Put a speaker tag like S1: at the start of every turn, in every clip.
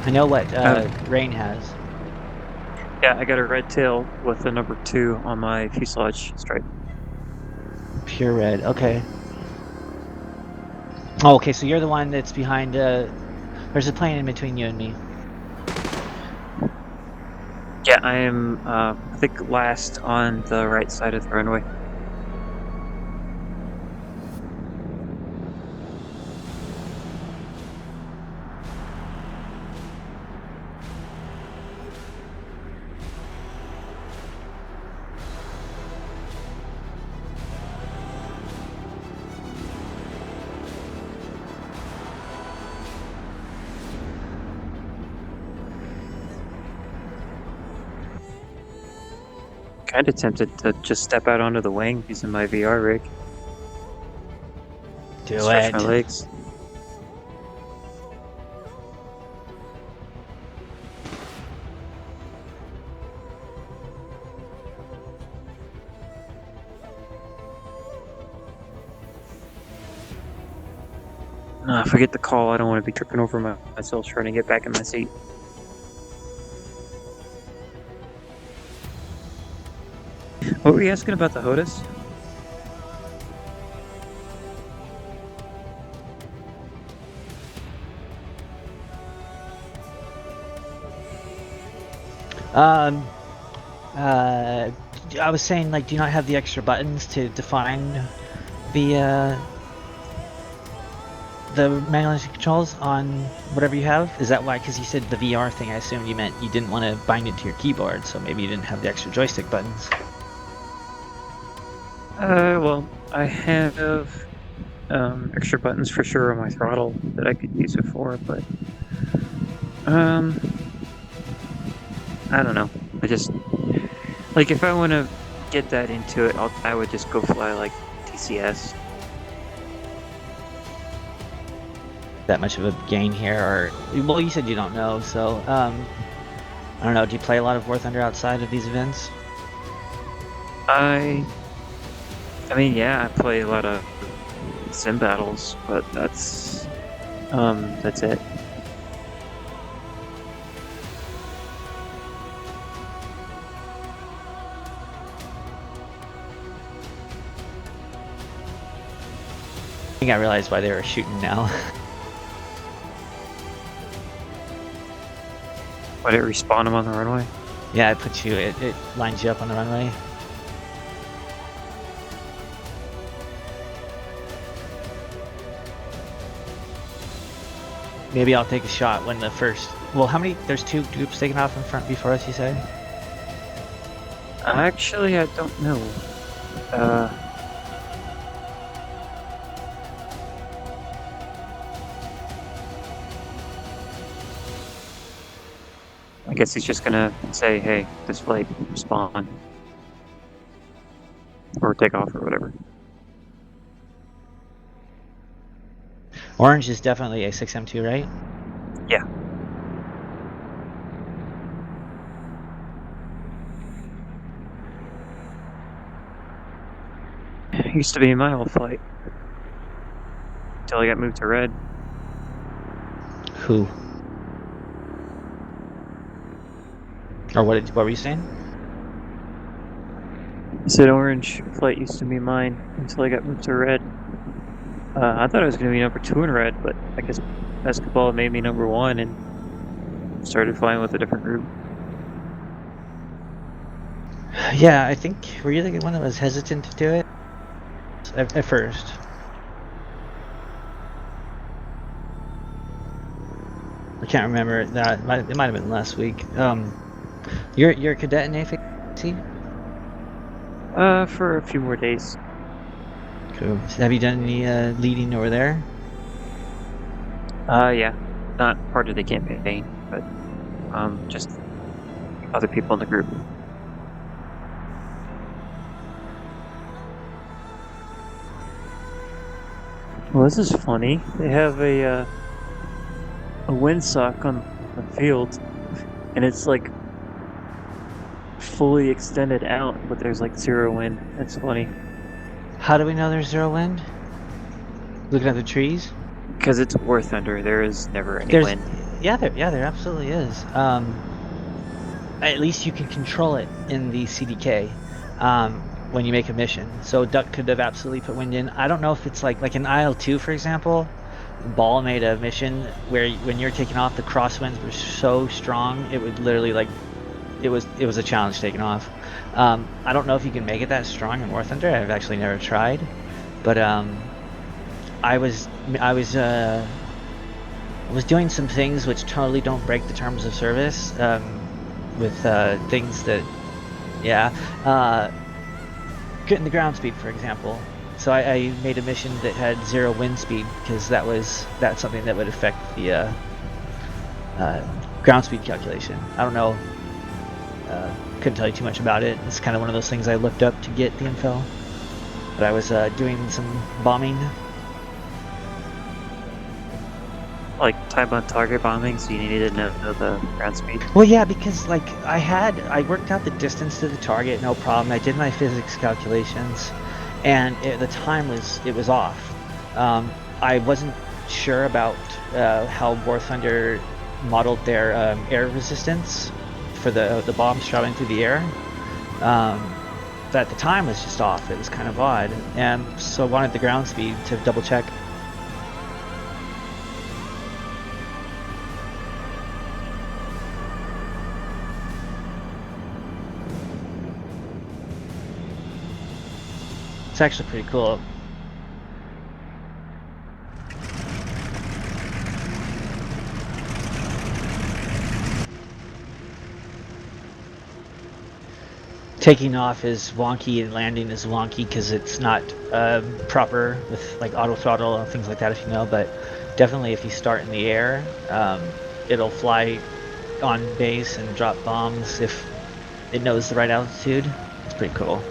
S1: I know what Rain has.
S2: Yeah, I got a red tail with the number 2 on my fuselage stripe.
S1: Pure red. Okay. Oh, okay. So you're the one that's behind. There's a plane in between you and me.
S2: Yeah, I am, I think, last on the right side of the runway. Kind of tempted to just step out onto the wing using my VR rig.
S1: Do
S2: Stretch
S1: it.
S2: my legs. Forget the call. I don't want to be tripping over myself trying to get back in my seat. What were you asking about the HOTUS?
S1: Um. I was saying, like, do you not have the extra buttons to define the manual controls on whatever you have? Is that why? Because you said the VR thing. I assumed you meant you didn't want to bind it to your keyboard, so maybe you didn't have the extra joystick buttons.
S2: Well, I have extra buttons for sure on my throttle that I could use it for, but I don't know. I just like if I want to get that into it, I would just go fly like TCS.
S1: That much of a gain here, or well, you said you don't know, so I don't know. Do you play a lot of War Thunder outside of these events?
S2: I mean, yeah, I play a lot of sim battles, but that's it.
S1: I think I realized why they were shooting now.
S2: Would it respawn them on the runway?
S1: Yeah, it lines you up on the runway. Maybe I'll take a shot when the first. Well, how many? There's 2 groups taking off in front before us, you say?
S2: Actually, I don't know. I guess he's just gonna say, "Hey, this flight spawn," or take off or whatever.
S1: Orange is definitely A6M2, right?
S2: Yeah. It used to be my whole flight until I got moved to red.
S1: Who? Or what were you saying?
S2: I said orange flight used to be mine until I got moved to red. I thought I was going to be number 2 in red, but I guess basketball made me number 1 and started flying with a different group.
S1: Yeah, I think were you the one that was hesitant to do it at first? I can't remember that. It might have been last week. You're a cadet in AFHC?
S2: For a few more days.
S1: Cool. Have you done any leading over there?
S2: Yeah, not part of the campaign, but just other people in the group. Well, this is funny. They have a windsock on the field, and it's like fully extended out, but there's like 0 wind. That's funny.
S1: How do we know there's 0 wind? Looking at the trees?
S2: Because it's War Thunder, there is never any
S1: There's
S2: wind.
S1: Yeah, there absolutely is. At least you can control it in the CDK when you make a mission. So Duck could have absolutely put wind in. I don't know if it's like in IL-2, for example, Ball made a mission where when you're taking off, the crosswinds were so strong it would literally like it was a challenge taking off. I don't know if you can make it that strong in War Thunder. I've actually never tried, but I was doing some things which totally don't break the terms of service. With things that, yeah, getting the ground speed, for example. So I made a mission that had 0 wind speed because that's something that would affect the ground speed calculation. I don't know. Couldn't tell you too much about it. It's kind of one of those things I looked up to get the info. But I was doing some bombing.
S2: Like time on target bombing, so you needed to know the ground speed.
S1: Well, yeah, because like I worked out the distance to the target, no problem. I did my physics calculations, and the time was off. I wasn't sure about how War Thunder modeled their air resistance for the bombs traveling through the air. That the time was just off. It was kind of odd, and so I wanted the ground speed to double check. It's actually pretty cool. Taking off is wonky and landing is wonky because it's not proper with like auto throttle and things like that, if you know. But definitely, if you start in the air, it'll fly on base and drop bombs if it knows the right altitude. It's pretty cool.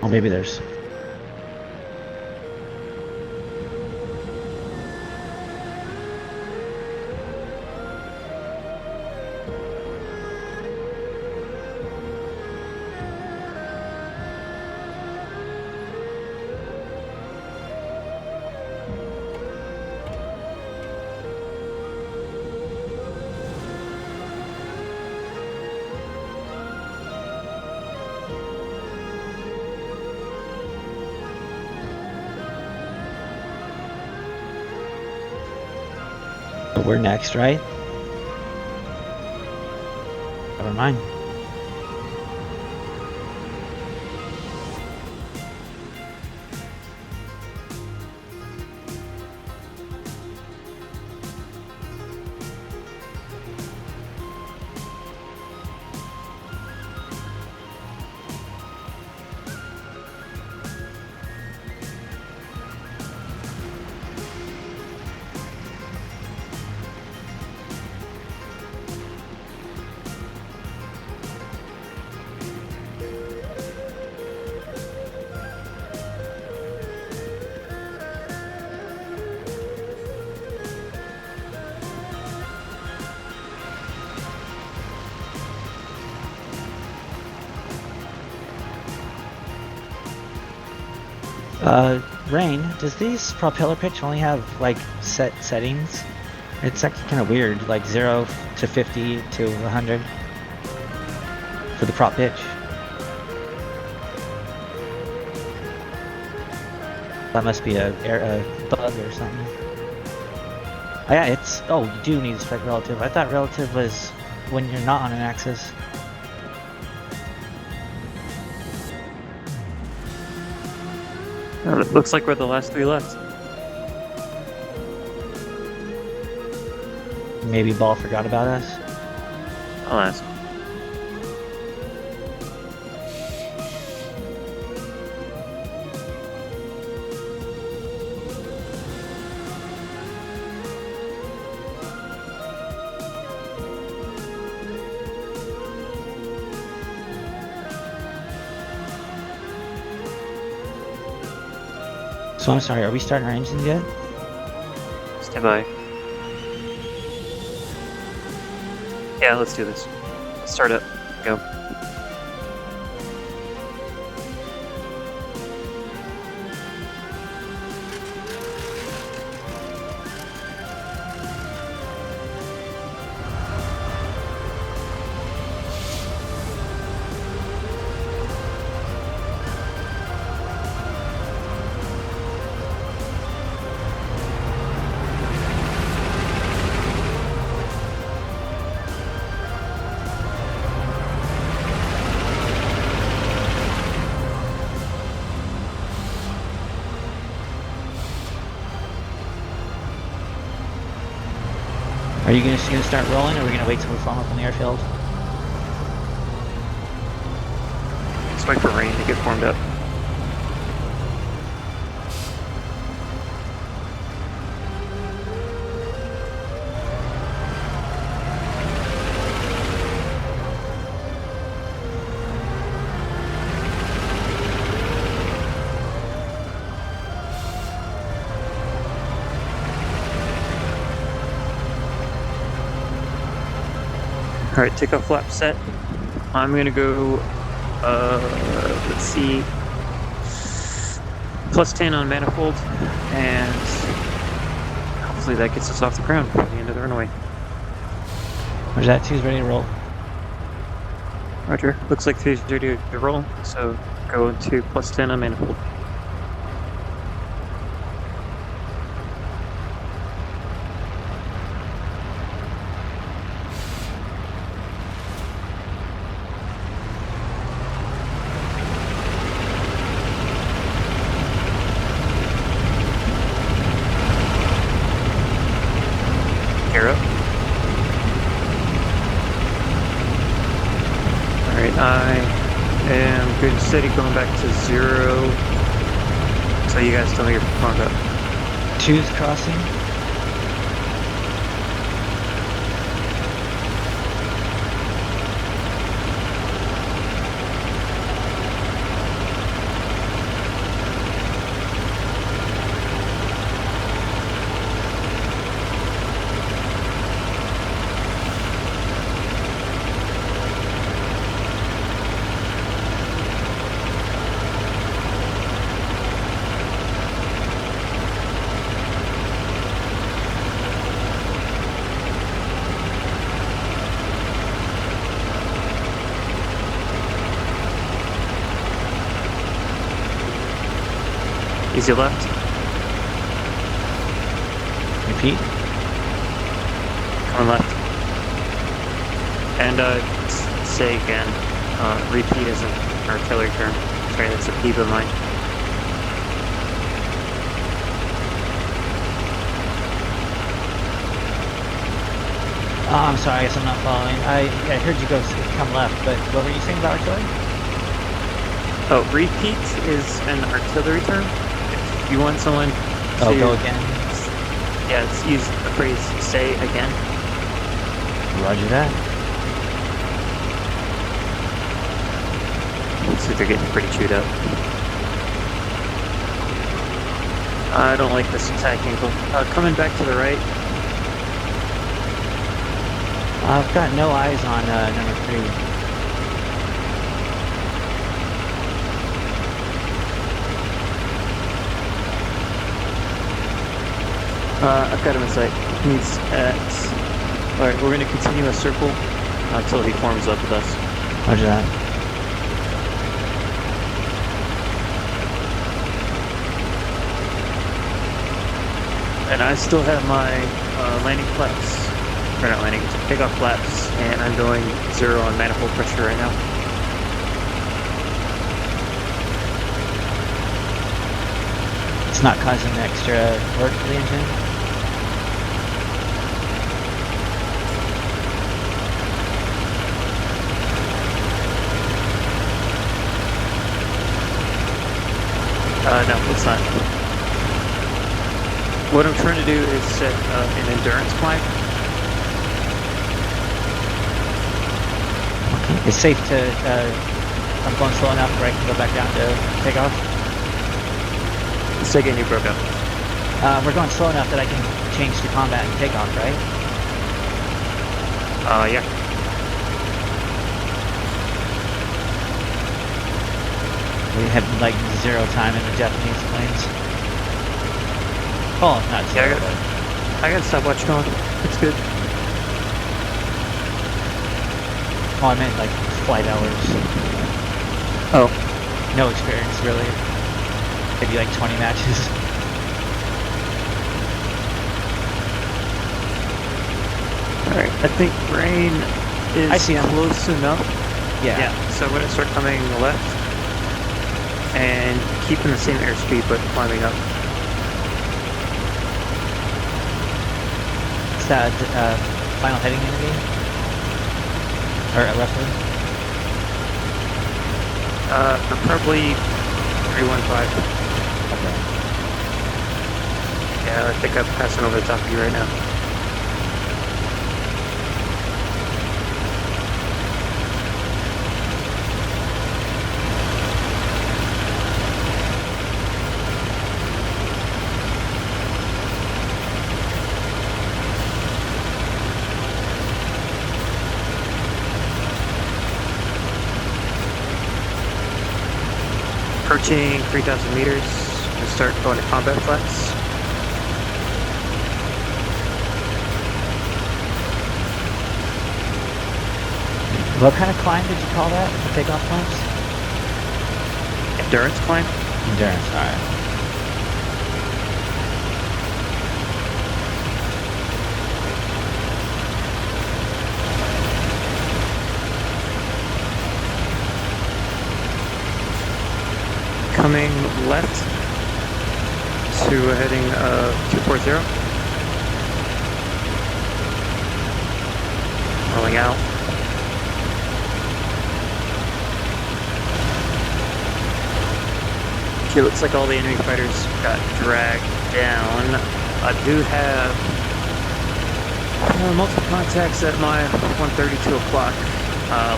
S1: Or maybe there's. We're next, right? Never mind. Rain, does these propeller pitch only have like set settings? It's actually kind of weird, like 0 to 50 to 100 for the prop pitch. That must be a bug or something. Oh yeah, you do need to select relative. I thought relative was when you're not on an axis.
S2: Oh, it looks like we're the last 3 left.
S1: Maybe Ball forgot about us.
S2: I'll ask.
S1: So I'm sorry, are we starting our engines yet?
S2: Hey, bye. Yeah, let's do this. Start up. Go.
S1: Are you gonna start rolling, or are we gonna wait till we fall up on the airfield?
S2: Let's wait for rain to get formed up. Alright, takeoff flap set. I'm gonna go, let's see, +10 on manifold, and hopefully that gets us off the ground before the end of the runway.
S1: Roger that, 2's ready to roll.
S2: Roger, looks like 3's ready to roll, so go into +10 on manifold. Gear up. Alright, I am good and steady going back to 0. So you guys tell me you're formed up.
S1: 2's crossing.
S2: Easy left.
S1: Repeat.
S2: Coming left. And say again, repeat is an artillery term. Sorry, that's a peeve of mine.
S1: Oh, I'm sorry, I guess I'm not following. I heard you go come left, but what were you saying about artillery?
S2: Oh, repeat is an artillery term. If you want someone
S1: Oh,
S2: to...
S1: go again.
S2: Yeah, let's use the phrase, say again.
S1: Roger that.
S2: Looks like they're getting pretty chewed up. I don't like this attack angle. Coming back to the right.
S1: I've got no eyes on number 3.
S2: I've got him in sight. He's at... Alright, we're going to continue a circle until he forms up with us.
S1: Roger that.
S2: And I still have my landing flaps, or not landing, takeoff flaps, and I'm going 0 on manifold pressure right now.
S1: It's not causing extra work for the engine.
S2: No, it's not. What I'm trying to do is set an endurance climb.
S1: Okay. It's safe to, I'm going slow enough where I can go back down to take off.
S2: Say again, you broke up.
S1: We're going slow enough that I can change to combat and takeoff, right?
S2: Yeah.
S1: We have like 0 time in the Japanese planes. Oh, not
S2: Yeah,
S1: zero.
S2: I got a stopwatch going. It's good.
S1: Oh, I meant like flight hours.
S2: Oh.
S1: No experience really. Maybe like 20 matches.
S2: Alright, I think rain is
S1: I see him.
S2: close enough.
S1: Yeah.
S2: So I'm gonna start coming left and keeping the same airspeed but climbing up.
S1: Is that final heading enemy? Or roughly?
S2: Probably 315.
S1: Okay.
S2: Yeah, I think I'm passing over the top of you right now. Approaching 3,000 meters, I'm gonna start going to combat flats.
S1: What kind of climb did you call that? The takeoff climbs?
S2: Endurance climb.
S1: Endurance, alright.
S2: Coming left to a heading of 240. Rolling out. Okay, looks like all the enemy fighters got dragged down. I do have multiple contacts at my 1:32 o'clock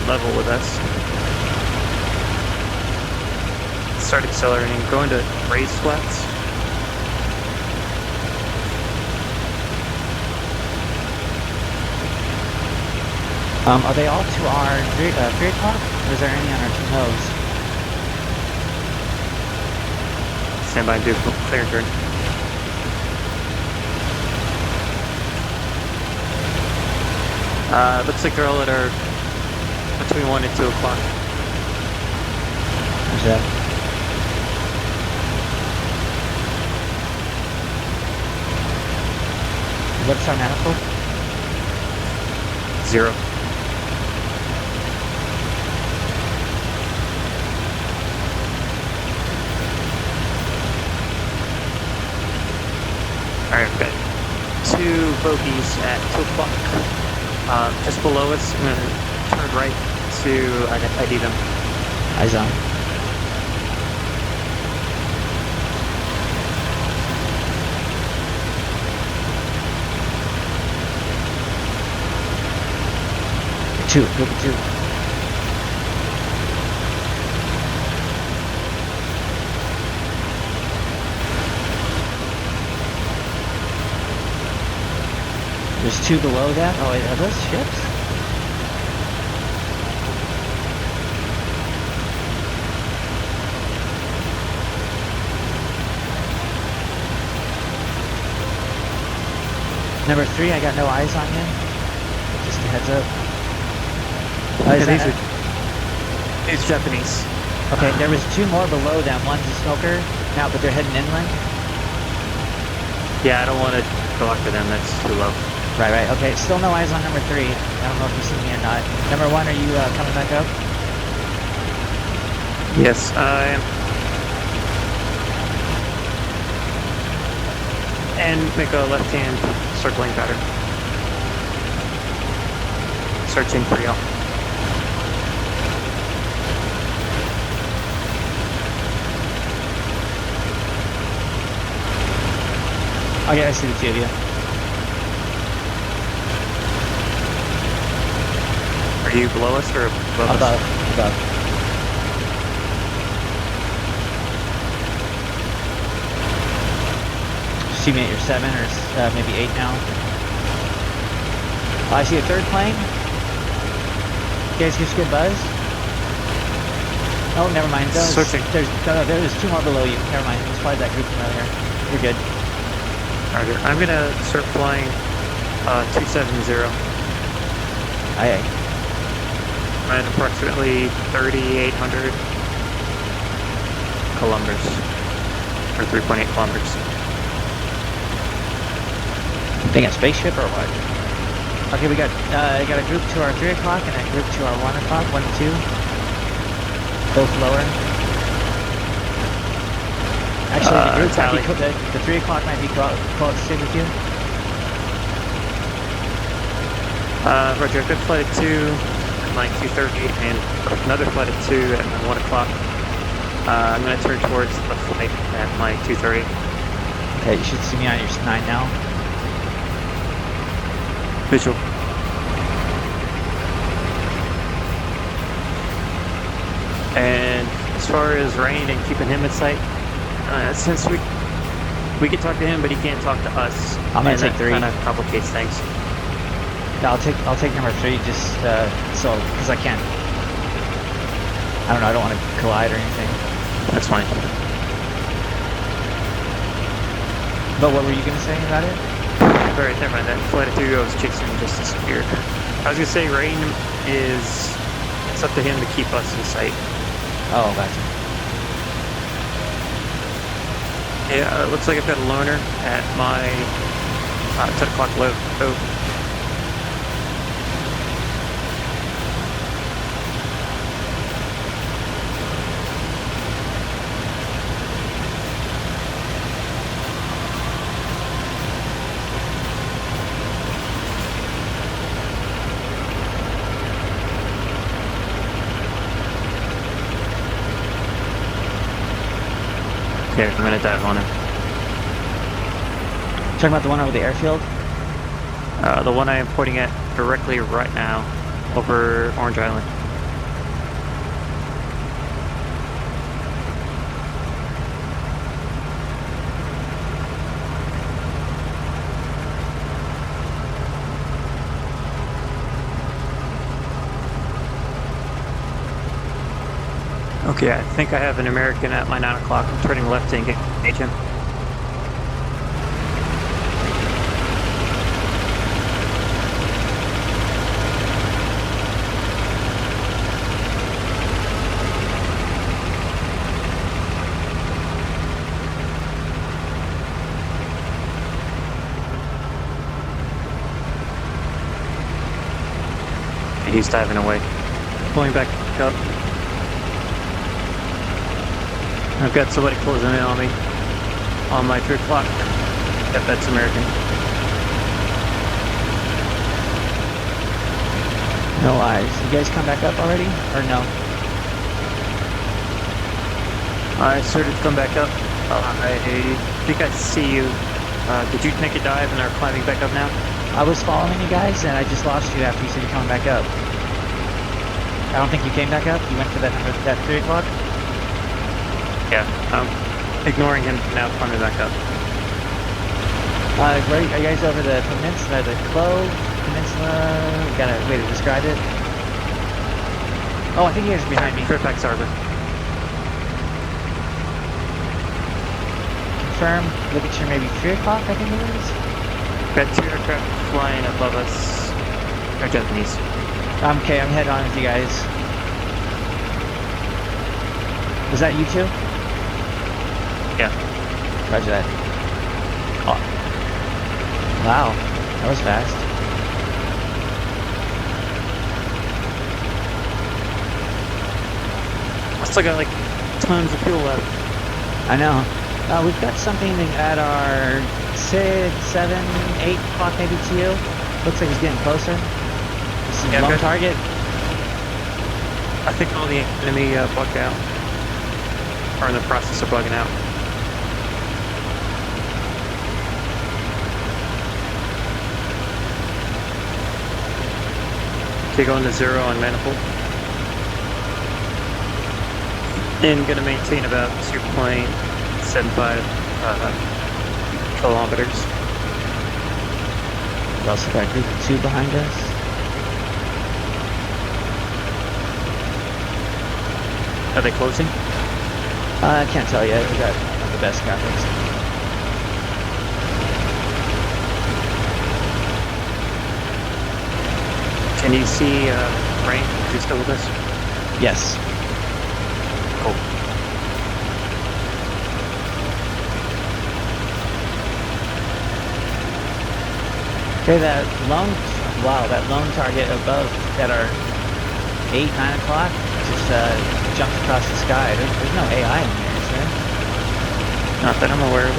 S2: level with us. Start accelerating, going to raised flats.
S1: Are they all to our 3 o'clock? Or is there any on our 2 nose?
S2: Stand by and do clear turn. Looks like they're all at our between 1 and 2 o'clock.
S1: What's that? What's our manifold?
S2: 0. Alright, we've got 2 bogies at 2 o'clock. Just below us, I'm going to turn right to ID them.
S1: Eyes on. Two, go for 2. There's 2 below that. Oh, wait, are those ships? Number 3, I got no eyes on you. Just a heads up.
S2: Yeah, these Japanese.
S1: Okay, there was 2 more below them. One's a smoker now, but they're heading inland.
S2: Yeah, I don't want to go after them. That's too low.
S1: Right. Okay, still no eyes on number 3. I don't know if you see me or not. Number 1, are you coming back up?
S2: Yes, I am. And make a left-hand circling pattern. Searching for y'all.
S1: Okay, I see the 2 of you.
S2: Are you below us or above us?
S1: Above. see me at your 7 or maybe 8 now. I see a third plane. You guys just get buzz. Oh, never mind.
S2: Searching.
S1: There's 2 more below you. Never mind. It's probably that group from earlier. You're good.
S2: Roger. I'm gonna start flying 270.
S1: Aye, aye.
S2: I'm at approximately 3,800 kilometers, or 3.8 kilometers.
S1: Being a spaceship or what? Okay, we got a group to our 3 o'clock and a group to our 1 o'clock, 1 and 2. Both lower. Actually, the group might be the 3 o'clock might be close with you.
S2: Roger, I've got flight at 2 at like 2:30 and another flight at 2 at 1 o'clock. I'm going to turn towards the flight at like 2:30.
S1: Okay, you should see me on your 9 now.
S2: Visual. And as far as Rain and keeping him in sight, since we can talk to him, but he can't talk to us.
S1: I'm gonna take 3.
S2: Kind of complicates things.
S1: Yeah, I'll take number 3 just so because I can't. I don't know. I don't want to collide or anything.
S2: That's fine.
S1: But what were you gonna say about it?
S2: Alright, never mind. That flight of 2 I was chasing just disappeared. I was gonna say Rain is. It's up to him to keep us in sight.
S1: Oh, gotcha.
S2: Yeah, it looks like I've got a loner at my 10 o'clock low. Okay, I'm gonna dive on him.
S1: Talking about the one over the airfield?
S2: The one I am pointing at directly right now, over Orange Island. Okay, I think I have an American at my 9 o'clock. I'm turning left to engage him. He's diving away. Pulling back up. I've got somebody closing in on me on my 3 o'clock. Yep, that's American.
S1: No eyes. You guys come back up already? Or no?
S2: I started to come back up. I think I see you. Did you take a dive and are climbing back up now?
S1: I was following you guys and I just lost you after you said you're coming back up. I don't think you came back up. You went for that 3 o'clock?
S2: Yeah, I'm ignoring him now, climbing back up.
S1: Are you guys over the peninsula, the Clove Peninsula? You got a way to describe it? Oh, I think you guys are behind me.
S2: Fairfax Harbor.
S1: Confirm. Look at your maybe 3 o'clock, I think it is.
S2: Got 2 aircraft flying above us. They're Japanese.
S1: Okay, I'm heading on with you guys. Was that you two?
S2: Yeah.
S1: Roger that. Oh. Wow, that was fast.
S2: I still got like tons of fuel left.
S1: I know. We've got something at our 6, 7, 8 o'clock maybe to you. Looks like it's getting closer. This is a lone target.
S2: I think all the enemy bugged out. Or in the process of bugging out. Okay, going to 0 on manifold. And gonna maintain about 2.75 kilometers.
S1: We also got a group of 2 behind us.
S2: Are they closing?
S1: I can't tell yet. We got one of the best graphics.
S2: Can you see Frank? Is he still with us?
S1: Yes.
S2: Cool.
S1: Okay, that lone target above at our 8, 9 o'clock just jumped across the sky. There's no AI in there, is there?
S2: Not that I'm aware of.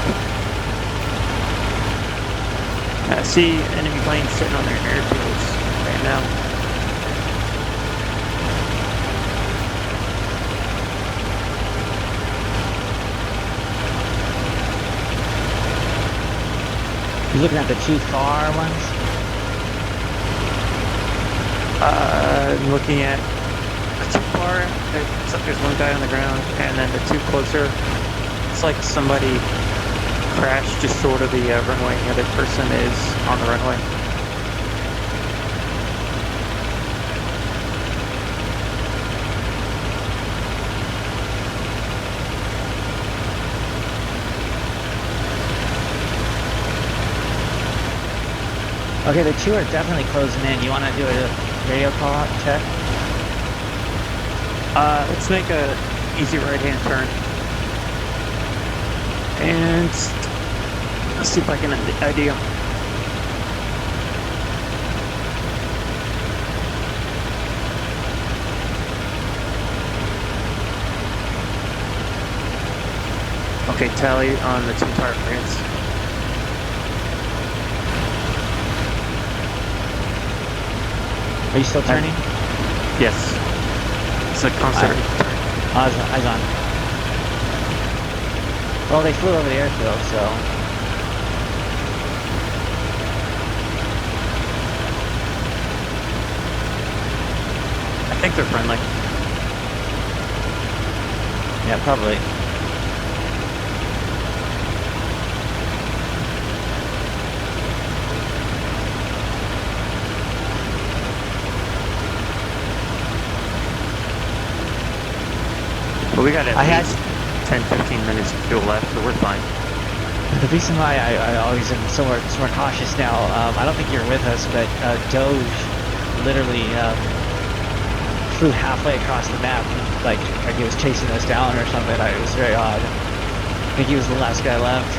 S2: I see enemy planes sitting on their airfields right now.
S1: You looking at the 2 far ones?
S2: I'm looking at the 2 far. There's one guy on the ground, and then the 2 closer. It's like somebody crashed just short of the runway. The other person is on the runway.
S1: Okay, the 2 are definitely closing in. You want to do a radio call out check?
S2: Let's make a easy right-hand turn. And let's see if I can ID him. Okay, tally on the 2 targets.
S1: Are you still turning?
S2: Yes. It's a concerted turn.
S1: Eyes on. Well, they flew over the airfield, so...
S2: I think they're friendly.
S1: Yeah, probably.
S2: But we got at least 10-15 minutes of fuel left, so we're fine.
S1: The reason why I always am so more cautious now, I don't think you're with us, but Doge literally flew halfway across the map, like he was chasing us down or something. It was very odd. I think he was the last guy left.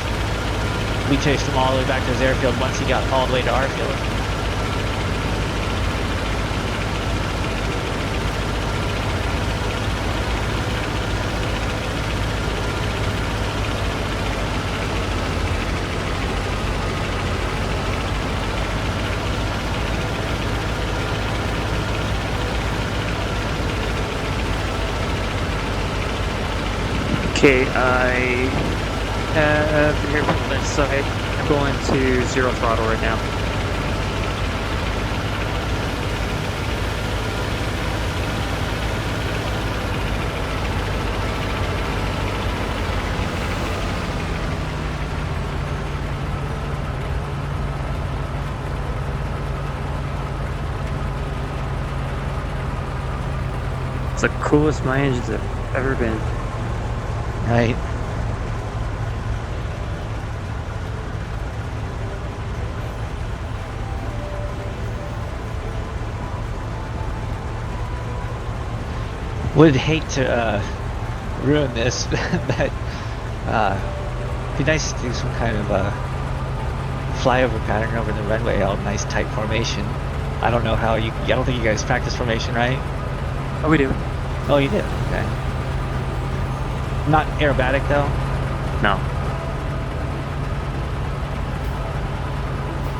S1: We chased him all the way back to his airfield once he got all the way to our field.
S2: Okay, I have the airfield in sight. I'm going to 0 throttle right now. It's the coolest my engines have ever been.
S1: Right. Would hate to ruin this, but it'd be nice to do some kind of flyover pattern over the runway, all nice tight formation. I don't know how I don't think you guys practice formation, right?
S2: Oh, we do.
S1: Oh, you did? Okay. Not aerobatic though?
S2: No.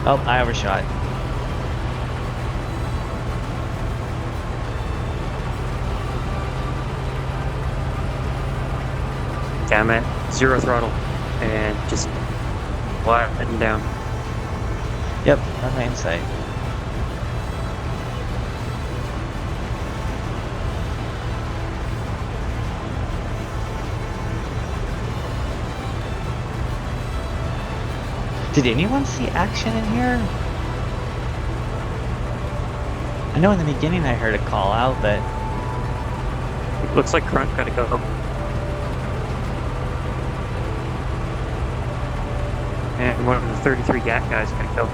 S1: Oh, I overshot.
S2: Damn it. 0 throttle. And just flatten down.
S1: Yep, runway in sight. Did anyone see action in here? I know in the beginning I heard a call out, but
S2: It looks like Grunt gotta go. And one of the 33 GAT guys gotta go.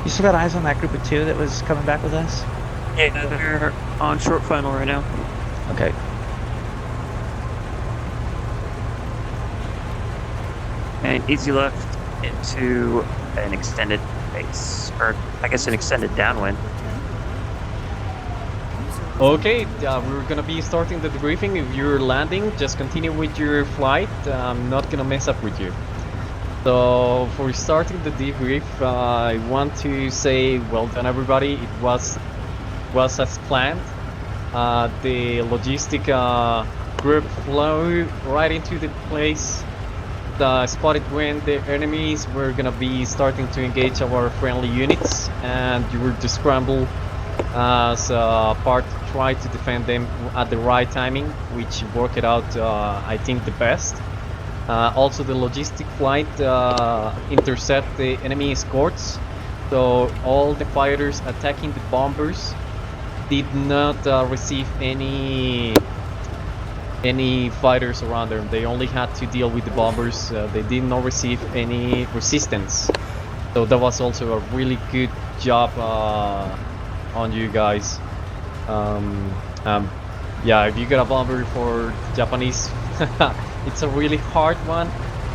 S1: you still got eyes on that group of 2 that was coming back with us?
S2: Yeah, they're on short final right now.
S1: Okay.
S2: And easy left into an extended base, or I guess an extended downwind.
S3: Okay, we're gonna be starting the debriefing. If you're landing, just continue with your flight. I'm not gonna mess up with you. So for starting the debrief, I want to say well done everybody. It was as planned. The logistic group flew right into the place. Spotted when the enemies were gonna be starting to engage our friendly units, and you were to scramble as part to try to defend them at the right timing, which worked out I think the best. Also the logistic flight intercept the enemy escorts, so all the fighters attacking the bombers did not receive any fighters around them. They only had to deal with the bombers. They did not receive any resistance, so that was also a really good job on you guys. Yeah, if you got a bomber for Japanese, it's a really hard one.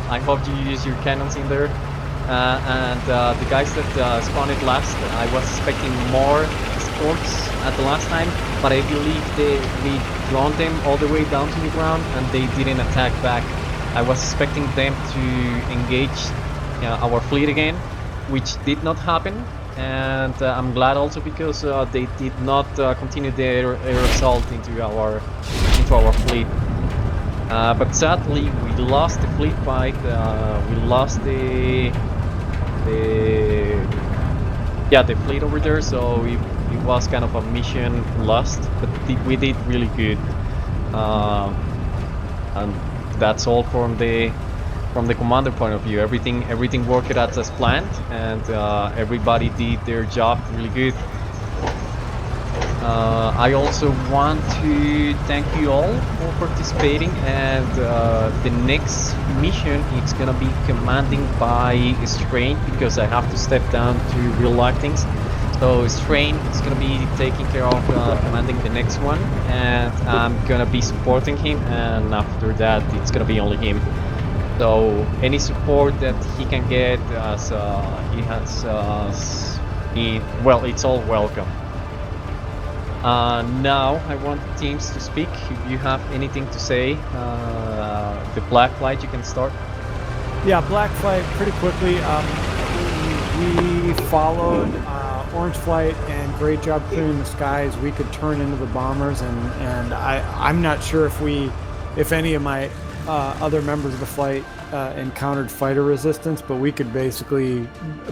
S3: I hope you use your cannons in there. And the guys that spawned last, I was expecting more escorts at the last time, but I believe we drawn them all the way down to the ground and they didn't attack back. I was expecting them to engage our fleet again, which did not happen, and I'm glad also because they did not continue their air assault into our fleet. But sadly, we lost the fleet fight. We lost the fleet over there, so it was kind of a mission lost. But we did really good, and that's all from the commander point of view. Everything worked out as planned, and everybody did their job really good. I also want to thank you all for participating, and the next mission is gonna be commanding by Strain because I have to step down to real life things. So Strain is gonna be taking care of commanding the next one, and I'm gonna be supporting him, and after that it's gonna be only him. So any support that he can get, as he has, well, it's all welcome. Now I want the teams to speak. If you have anything to say, the Black Flight, you can start.
S4: Yeah, Black Flight, pretty quickly. We followed Orange Flight, and great job clearing the skies. We could turn into the bombers, and I'm not sure if any of my other members of the flight encountered fighter resistance, but we could basically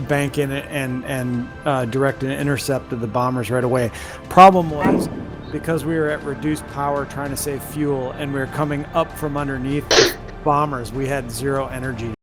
S4: bank in it and direct an intercept to the bombers right away. Problem was, because we were at reduced power trying to save fuel and we were coming up from underneath the bombers, we had zero energy